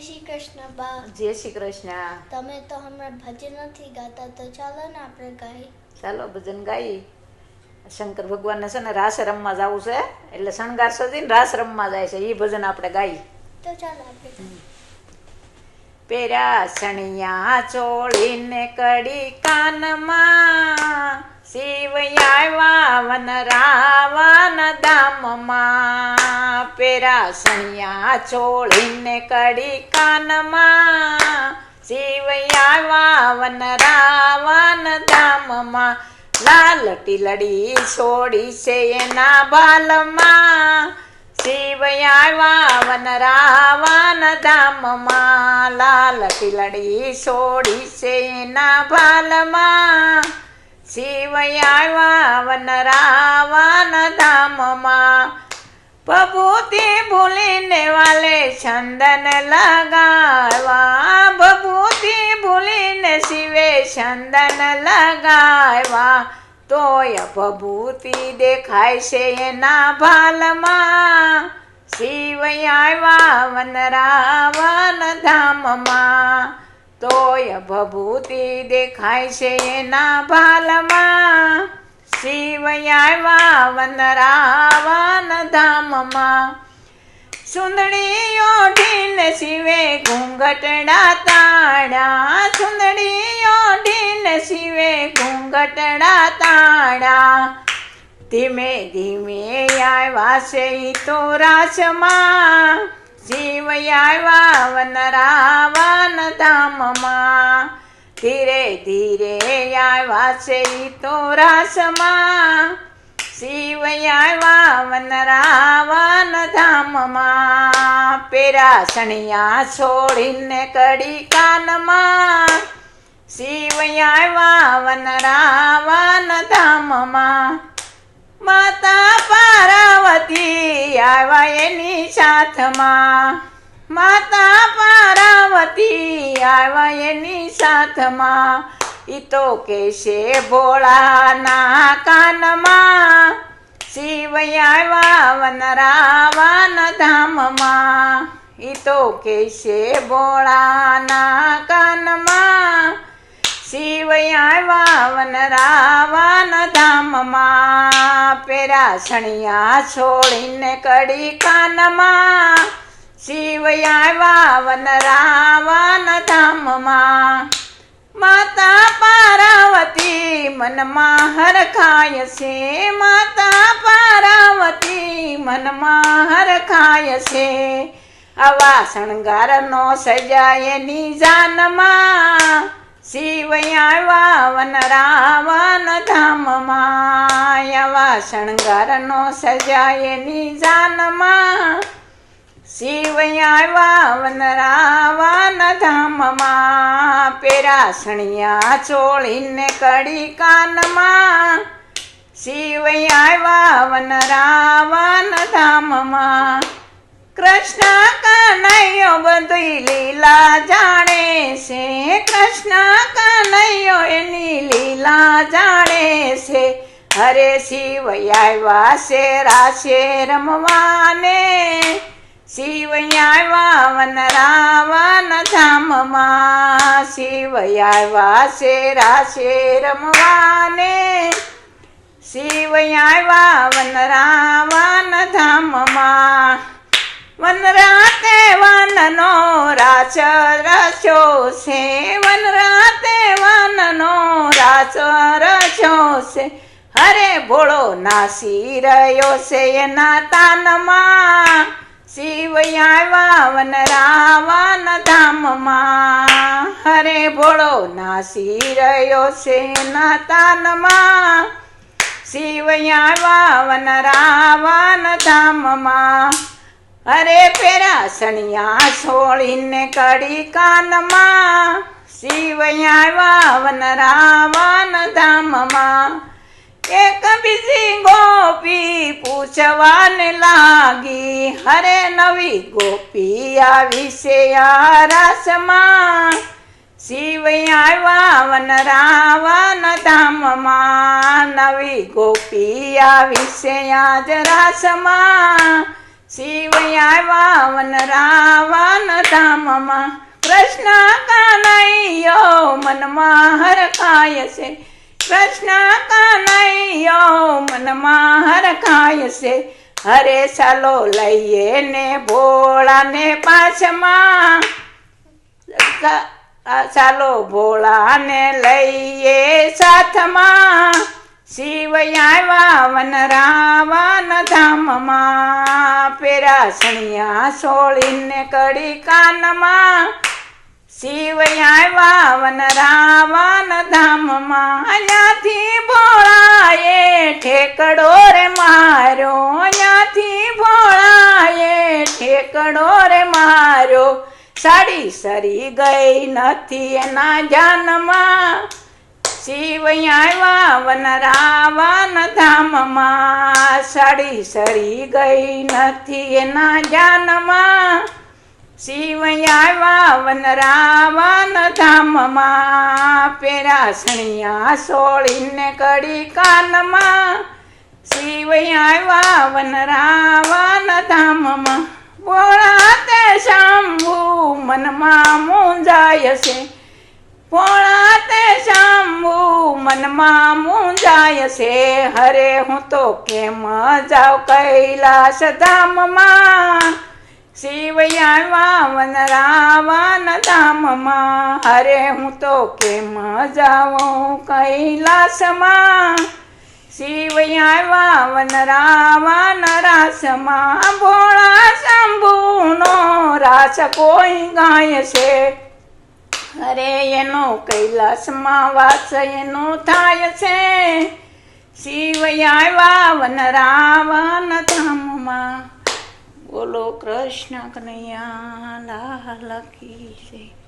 શ્રી કૃષ્ણ બા. જય શ્રી કૃષ્ણ. તમે તો હમણાં ભજન નથી ગાતા, તો ચાલો ને આપણે ગાઈ. ચાલો ભજન ગાઈ. શંકર ભગવાનને છે ને રાસ રમવા જવું છે, એટલે શણગાર સજીને રાસ રમવા જાય છે, એ ભજન આપણે ગાઈ. તો ચાલો આપણે. પેરા સણિયા ચોળીને કડી કાનમાં, શિવ આવ્યા વન રાવણ ધામમાં. પેરા સણિયા ચોળીને કડી કાનમાં, શિવ આવ્યા વન રાવણ ધામમાં. લાલ ટીલડી છોડી છે એના બાલમાં, શિવ આવ્યા વન રાવણ ધામમાં. લાલ ટીલડી છોડી છે એના બાલમાં, શિવ આવ્યા વન રાવણ ધામમાં. ભભૂતિ ભૂલીને વાલે ચંદન લગાવ્યા, ભભૂતિ ભૂલીને શિવે ચંદન લગાવ્યા. તોય ભભૂતિ દેખાય છે એના ભાલમાં, શિવ આવ્યા વન રાવણ ધામમાં. તોય ભભૂતિ દેખાય છે એના ભાલમાં, શિવ આવ્યા વન રાવણ ધામમાં. સુંદડી ઓઢીને શિવે ઘૂંઘટડા તાળ્યા, સુંદડી ઓઢીને શિવે ઘૂંઘટડા તાળ્યા. ધીમે ધીમે આવ્યા છે ઈ તો રાસમાં, શિવ આવ્યા વન રાવણ ધામમાં. ધીરે ધીરે આવ્યા છે ઈ તો રાસમાં, શિવ આવ્યા વન રાવણ ધામમાં. પેરા સણિયા છોડીને કડી કાનમાં, શિવ આવ્યા વન રાવણ ધામમાં. માતા પાર્વતી આવ્યા એની સાથમાં, માતા પાર્વતી આવ્યા એની સાથમાં. ઈ તો કેશે ભોળાના કાનમાં, શિવ આવ્યા વન રાવણ ધામમાં. ઈ તો કેશે ભોળાના કાનમાં, શિવ આવ્યા વન રાવણ ધામમાં. પેરા સણિયા છોડીને કડી કાનમાં, શિવ આવ્યા વન રાવણ ધામમાં. માતા પાર્વતી મનમાં હરખાય છે, માતા પાર્વતી મનમાં હરખાય છે. આવા શણગારનો સજાય એની જાનમાં, શિવ આવ્યા વન રાવણ ધામમાં. આવા શણગારનો સજાય એની જાનમાં, શિવ આવ્યા વન રાવણ ધામમાં. પેરા સણિયા ચોળીને કડી કાનમાં, શિવ આવ્યા વન રાવણ ધામમાં. કૃષ્ણ કનૈયો બધી લીલા જાણે છે, કૃષ્ણ કનૈયો એની લીલા જાણે છે. હરે શિવ આવ્યા છે રાસે રમવાને, શિવ આવ્યા વન રાવણ ધામમાં. શિવ આવ્યા છે રાસે રમવાને, શિવ આવ્યા વન રાવણ ધામમાં. વન રાતે વનનો રાસ રચ્યો છે, વન રાતે વનનો રાસ રચ્યો છે. હરે ભોળો નાસી રહ્યો છે એના તાનમાં, શિવ આવ્યા વન રાવણ ધામમાં. હરે ભોળો નાસી રહ્યો છે એના તાનમાં, શિવ આવ્યા વન રાવણ ધામમાં. અરે પેરા સણિયા છોડીને કડી કાનમાં, શિવ આવ્યા વન રાવણ ધામમાં. એક બીજી ગોપી પૂછવાને લાગી, હરે નવી ગોપી આવી છે આ રાસમાં, શિવ આવ્યા વન રાવણ ધામમાં. નવી ગોપી આવી છે આજ રાસમાં, શિવ આવ્યા વન રાવણ ધામ ધામમાં કૃષ્ણ કનૈયો મનમાં હરખાય છે, કૃષ્ણ કનૈયો મનમાં હરખાય છે. હરે ચાલો લઈએ ને ભોળાને પાછમાં, ચાલો ભોળાને લઈએ સાથમાં, શિવ આવ્યા વન રાવણ ધામમાં, પેરા સણિયા સોળીને કડી કાનમાં, શિવ આવ્યા વન રાવણ ધામમાં. અહીંયાથી ભોળાએ ઠેકડો રે માર્યો, અહીંયાથી ભોળાએ ઠેકડો રે માર્યો, સાડી સરી ગઈ નથી એના જાનમાં, શિવ આવ્યા વન રાવણ ધામમાં, સાડી સરી ગઈ નથી એના જાનમાં, શિવ આવ્યા વન રાવણ ધામમાં, પેરા સણિયા સોળીને કડી કાનમાં, શિવ આવ્યા વન રાવણ ધામમાં. ભોળા તે શંભુ મનમાં મૂંઝાય છે, ભોળા તે શંભુ મનમાં મૂંઝાય છે, હરે હું તો કેમ જાઉં કૈલાસ ધામમાં, શિવ આવ્યા વન રાવણ ધામમાં, હરે હું તો કેમ જાઉં કૈલાસમાં, શિવ આવ્યા વન રાવણ રાસમાં. ભોળા શંભુનો રાસ કોઈ ગાય છે, અરે એનો કૈલાસમાં વાસ એનો થાય છે, શિવ આવ્યા વન રાવણ ધામમાં. બોલો કૃષ્ણ કનૈયા લાલ કી જય.